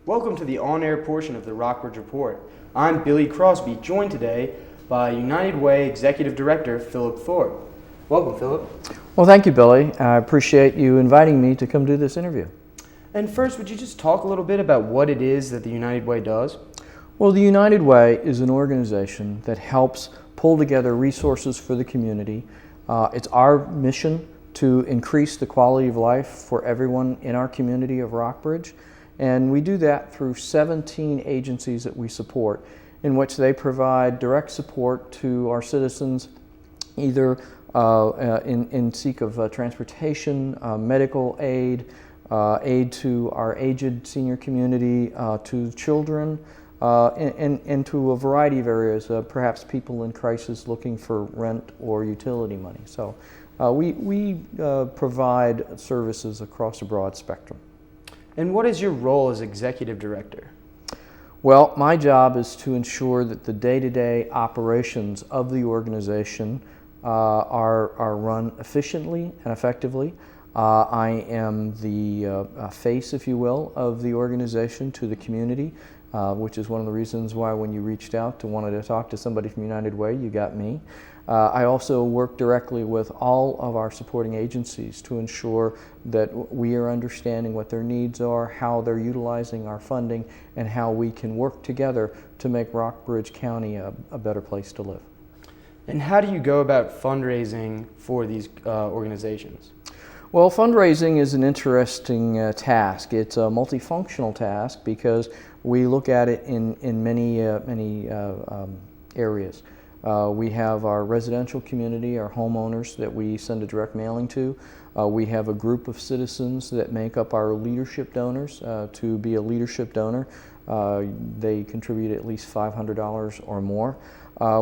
Welcome to the on-air portion of the Rockbridge Report. I'm Billy Crosby, joined today by United Way Executive Director Philip Thorpe. Welcome, Philip. Well, thank you, Billy. I appreciate you inviting me to come do this interview. And first, would you just talk a little bit about what it is that the United Way does? Well, the United Way is an organization that helps pull together resources for the community. It's our mission to increase the quality of life for everyone in our community of Rockbridge. And we do that through 17 agencies that we support, in which they provide direct support to our citizens, either in seek of transportation, medical aid, aid to our aged senior community, to children, and to a variety of areas, perhaps people in crisis looking for rent or utility money. So we provide services across a broad spectrum. And what is your role as Executive Director? Well, my job is to ensure that the day-to-day operations of the organization are run efficiently and effectively. I am the face, if you will, of the organization to the community, which is one of the reasons why when you reached out to wanted to talk to somebody from United Way, you got me. I also work directly with all of our supporting agencies to ensure that we are understanding what their needs are, how they're utilizing our funding, and how we can work together to make Rockbridge County a better place to live. And how do you go about fundraising for these organizations? Well, fundraising is an interesting task. It's a multifunctional task because we look at it in many areas. We have our residential community, our homeowners that we send a direct mailing to. We have a group of citizens that make up our leadership donors. To be a leadership donor, they contribute at least $500 or more.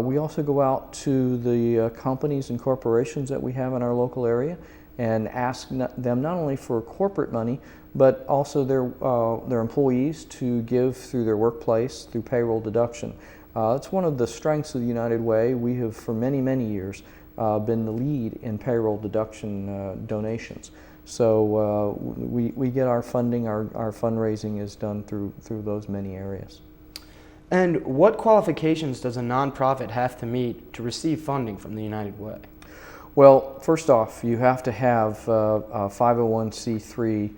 We also go out to the companies and corporations that we have in our local area and ask them not only for corporate money, but also their employees to give through their workplace through payroll deduction. It's one of the strengths of the United Way. We have for many, many years been the lead in payroll deduction donations. So we get our funding, our fundraising is done through those many areas. And what qualifications does a nonprofit have to meet to receive funding from the United Way? Well, first off, you have to have a 501c3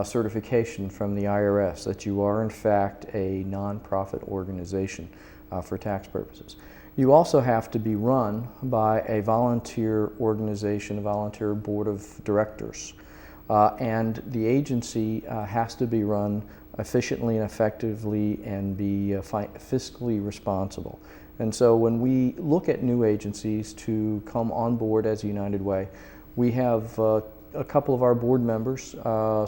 certification from the IRS that you are in fact a nonprofit organization for tax purposes. You also have to be run by a volunteer organization, a volunteer board of directors. And the agency has to be run efficiently and effectively and be fiscally responsible. And so when we look at new agencies to come on board as United Way, we have a couple of our board members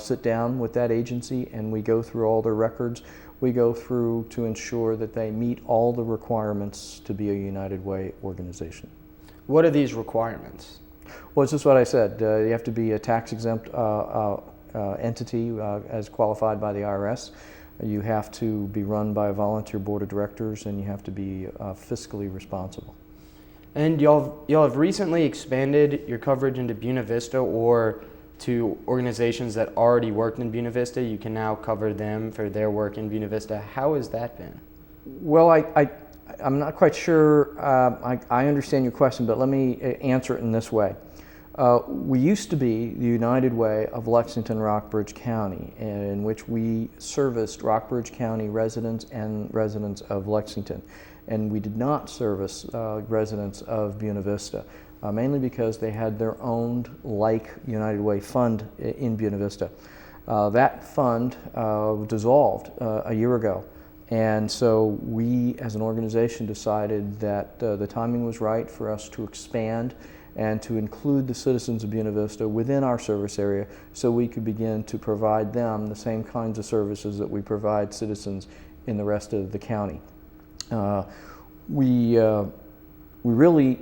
sit down with that agency and we go through all their records. We go through to ensure that they meet all the requirements to be a United Way organization. What are these requirements? Well, it's just what I said. You have to be a tax-exempt entity as qualified by the IRS. You have to be run by a volunteer board of directors, and you have to be fiscally responsible. And y'all have recently expanded your coverage into Buena Vista, or to organizations that already worked in Buena Vista. You can now cover them for their work in Buena Vista. How has that been? Well, I'm not quite sure I understand your question, but let me answer it in this way. We used to be the United Way of Lexington Rockbridge County, in which we serviced Rockbridge County residents and residents of Lexington. And we did not service residents of Buena Vista, mainly because they had their own United Way fund in Buena Vista. That fund dissolved a year ago. And so we, as an organization, decided that the timing was right for us to expand and to include the citizens of Buena Vista within our service area so we could begin to provide them the same kinds of services that we provide citizens in the rest of the county. We really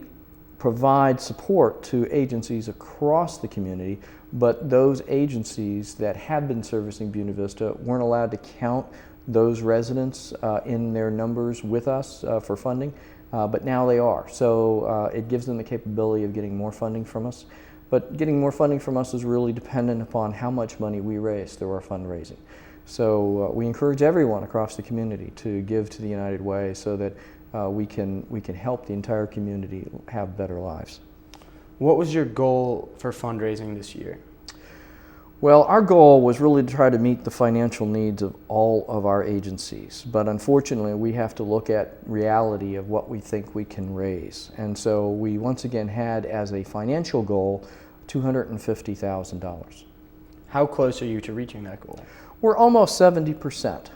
provide support to agencies across the community, but those agencies that had been servicing Buena Vista weren't allowed to count those residents in their numbers with us for funding, but now they are. So it gives them the capability of getting more funding from us. But getting more funding from us is really dependent upon how much money we raise through our fundraising. So we encourage everyone across the community to give to the United Way so that we can help the entire community have better lives. What was your goal for fundraising this year? Well, our goal was really to try to meet the financial needs of all of our agencies, but unfortunately we have to look at reality of what we think we can raise. And so we once again had as a financial goal $250,000. How close are you to reaching that goal? We're almost 70%.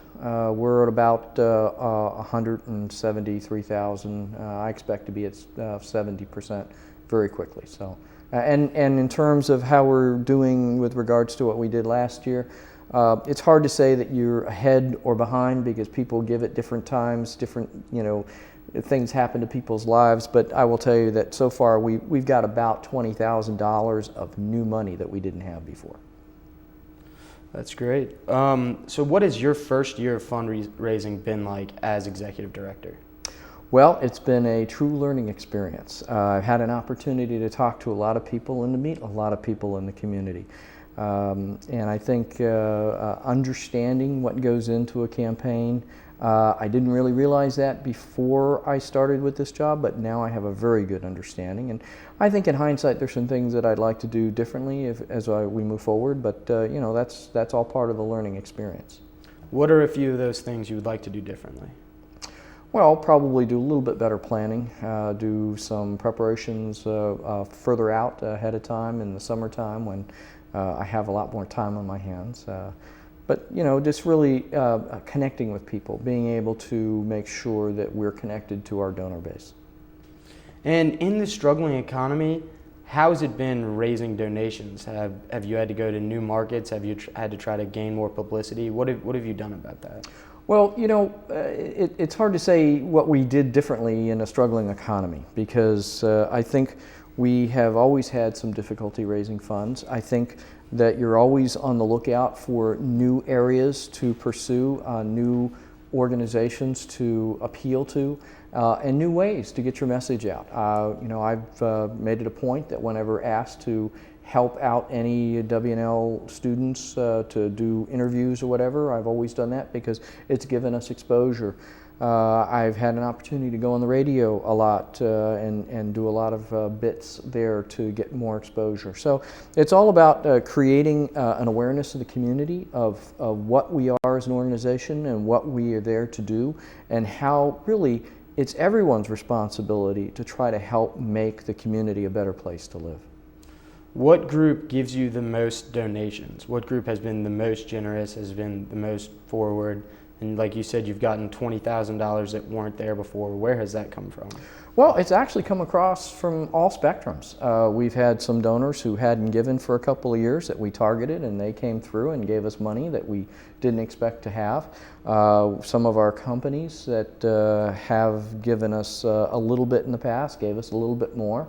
We're at about 173,000. I expect to be at 70% very quickly. So. And in terms of how we're doing with regards to what we did last year, it's hard to say that you're ahead or behind because people give at different times, different, things happen to people's lives. But I will tell you that so far we've got about $20,000 of new money that we didn't have before. That's great. So what has your first year of fundraising been like as executive director? Well, it's been a true learning experience. I've had an opportunity to talk to a lot of people and to meet a lot of people in the community. And I think understanding what goes into a campaign, I didn't really realize that before I started with this job, but now I have a very good understanding. And I think in hindsight there's some things that I'd like to do differently as we move forward, but that's all part of the learning experience. What are a few of those things you would like to do differently? Well, probably do a little bit better planning, do some preparations further out ahead of time in the summertime when I have a lot more time on my hands. But just really connecting with people, being able to make sure that we're connected to our donor base. And in the struggling economy, how has it been raising donations? Have you had to go to new markets? Have you had to try to gain more publicity? What have you done about that? Well, it's hard to say what we did differently in a struggling economy because I think we have always had some difficulty raising funds. I think that you're always on the lookout for new areas to pursue, new organizations to appeal to, and new ways to get your message out. I've made it a point that whenever asked to help out any WNL students to do interviews or whatever, I've always done that because it's given us exposure. I've had an opportunity to go on the radio a lot and do a lot of bits there to get more exposure. So it's all about creating an awareness of the community of what we are as an organization and what we are there to do and how really it's everyone's responsibility to try to help make the community a better place to live. What group gives you the most donations? What group has been the most generous, has been the most forward? And like you said, you've gotten $20,000 that weren't there before. Where has that come from? Well, it's actually come across from all spectrums. We've had some donors who hadn't given for a couple of years that we targeted, and they came through and gave us money that we didn't expect to have. Some of our companies that have given us a little bit in the past gave us a little bit more.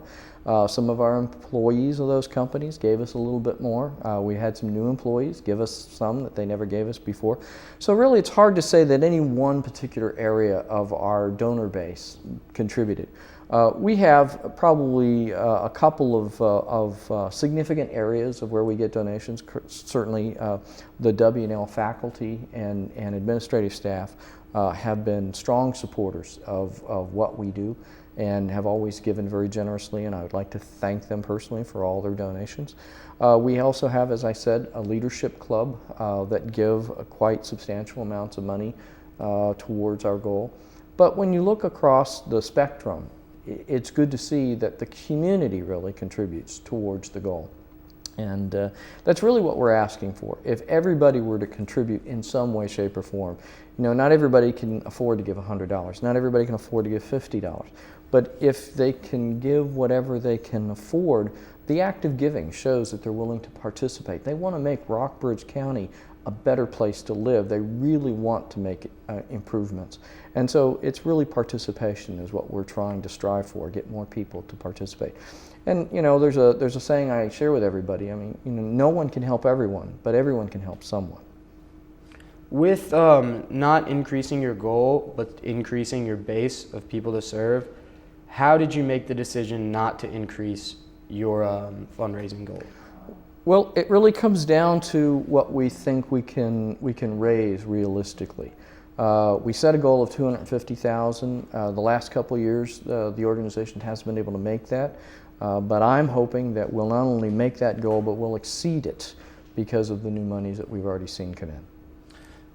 Some of our employees of those companies gave us a little bit more. We had some new employees give us some that they never gave us before. So really it's hard to say that any one particular area of our donor base contributed. We have probably a couple of significant areas of where we get donations. Certainly the WNL faculty and administrative staff have been strong supporters of what we do and have always given very generously, and I would like to thank them personally for all their donations. We also have, as I said, a leadership club that give quite substantial amounts of money towards our goal. But when you look across the spectrum, it's good to see that the community really contributes towards the goal. And that's really what we're asking for. If everybody were to contribute in some way, shape, or form, not everybody can afford to give $100. Not everybody can afford to give $50. But if they can give whatever they can afford, the act of giving shows that they're willing to participate. They want to make Rockbridge County a better place to live. They really want to make improvements. And so it's really participation is what we're trying to strive for, get more people to participate. And there's a saying I share with everybody. I mean, no one can help everyone, but everyone can help someone. With not increasing your goal, but increasing your base of people to serve, how did you make the decision not to increase your fundraising goal? Well, it really comes down to what we think we can raise realistically. We set a goal of $250,000. The last couple of years, the organization hasn't been able to make that, but I'm hoping that we'll not only make that goal, but we'll exceed it because of the new monies that we've already seen come in.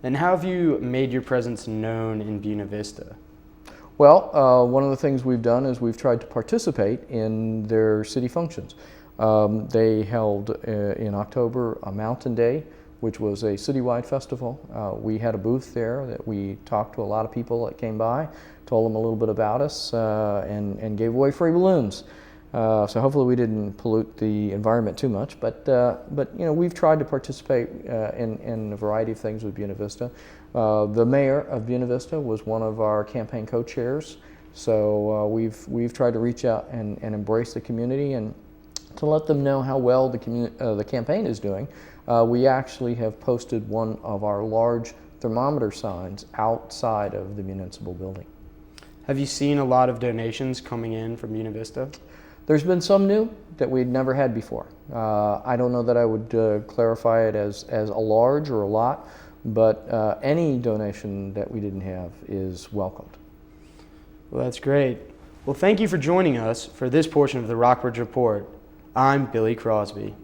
And how have you made your presence known in Buena Vista? Well, one of the things we've done is we've tried to participate in their city functions. They held in October a Mountain Day, which was a citywide festival. We had a booth there that we talked to a lot of people that came by, told them a little bit about us, and gave away free balloons. So hopefully we didn't pollute the environment too much, but you know, we've tried to participate in a variety of things with Buena Vista. The mayor of Buena Vista was one of our campaign co-chairs, so we've tried to reach out and embrace the community and to let them know how well the campaign is doing. We actually have posted one of our large thermometer signs outside of the municipal building. Have you seen a lot of donations coming in from Buena Vista? There's been some new that we'd never had before. I don't know that I would clarify it as a large or a lot, but any donation that we didn't have is welcomed. Well, that's great. Well, thank you for joining us for this portion of the Rockbridge Report. I'm Billy Crosby.